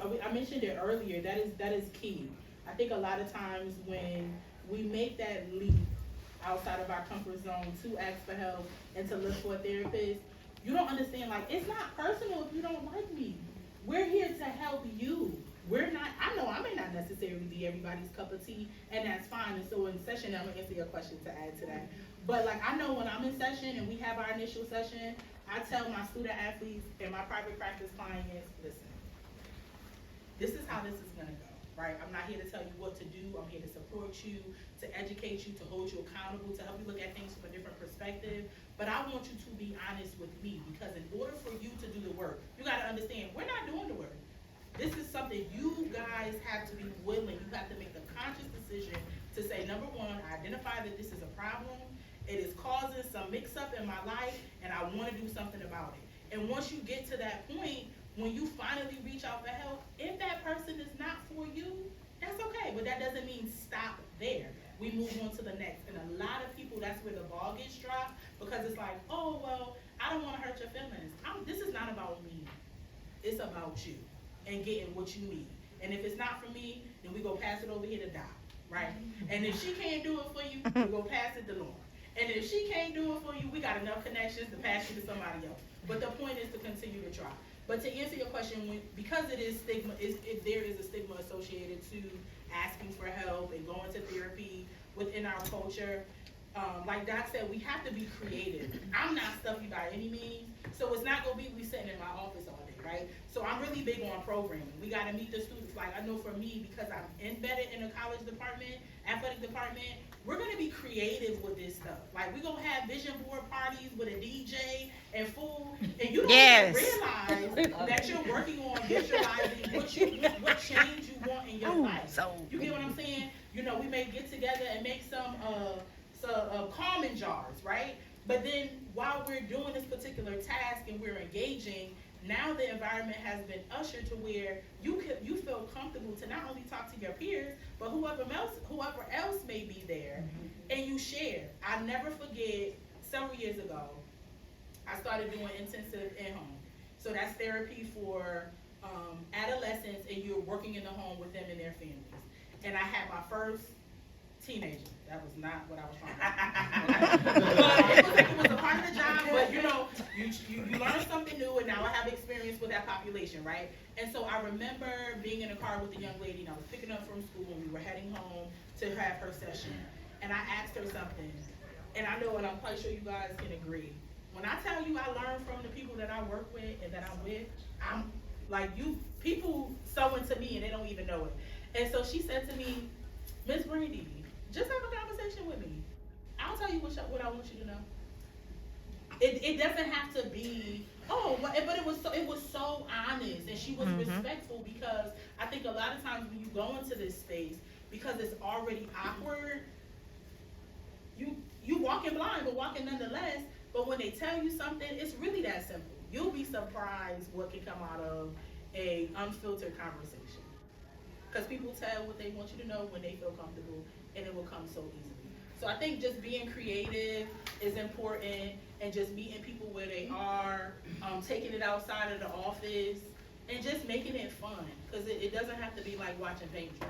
I mentioned it earlier. That is key. I think a lot of times when we make that leap outside of our comfort zone to ask for help and to look for a therapist, you don't understand. Like, it's not personal if you don't like me. We're here to help you. We're not. I know I may not necessarily be everybody's cup of tea, and that's fine. And so in session, I'm gonna answer your question to add to that. But like, I know when I'm in session and we have our initial session, I tell my student athletes and my private practice clients, listen, this is how this is gonna go, right? I'm not here to tell you what to do. I'm here to support you, to educate you, to hold you accountable, to help you look at things from a different perspective. But I want you to be honest with me, because in order for you to do the work, you gotta understand, we're not doing the work. This is something you guys have to be willing. You have to make a conscious decision to say, number one, identify that this is a problem. It is causing some mix-up in my life, and I wanna do something about it. And once you get to that point, when you finally reach out for help, if that person is not for you, that's okay, but that doesn't mean stop there. We move on to the next. And a lot of people, that's where the ball gets dropped, because it's like, oh, well, I don't wanna hurt your feelings. This is not about me, it's about you and getting what you need. And if it's not for me, then we go pass it over here to Doc, right? And if she can't do it for you, we go pass it to Lauren. And if she can't do it for you, we got enough connections to pass you to somebody else. But the point is to continue to try. But to answer your question, because it is stigma, there is a stigma associated to asking for help and going to therapy within our culture. Like Doc said, we have to be creative. I'm not stuffy by any means, so it's not gonna be we sitting in my office all day, right? So I'm really big on programming. We gotta meet the students. Like, I know for me, because I'm embedded in the college department, athletic department, we're gonna be creative with this stuff. Like, we're gonna have vision board parties with a DJ and food, and you don't even realize that you're working on visualizing what change you want in your life. You get what I'm saying? You know, we may get together and make some calming jars, right? But then while we're doing this particular task and we're engaging, now the environment has been ushered to where you feel comfortable to not only talk to your peers, but whoever else may be there, and you share. I never forget, several years ago, I started doing intensive in-home. So that's therapy for adolescents, and you're working in the home with them and their families. And I had my first teenager. That was not what I was trying to do. But it was a part of the job, but you know, you learn something new, and now I have experience with that population, right? And so I remember being in a car with a young lady, and I was picking up from school, and we were heading home to have her session. And I asked her something, and I know, and I'm quite sure you guys can agree. When I tell you I learn from the people that I work with and that I'm with, I'm like, people sow into me and they don't even know it. And so she said to me, Miss Brandy, just have a conversation with me. I'll tell you what I want you to know. It doesn't have to be, but it was so honest, and she was respectful, because I think a lot of times when you go into this space, because it's already awkward, you walking blind, but walking nonetheless. But when they tell you something, it's really that simple. You'll be surprised what can come out of a unfiltered conversation. Because people tell what they want you to know when they feel comfortable, and it will come so easily. So I think just being creative is important, and just meeting people where they are, taking it outside of the office, and just making it fun. Because it doesn't have to be like watching paint dry.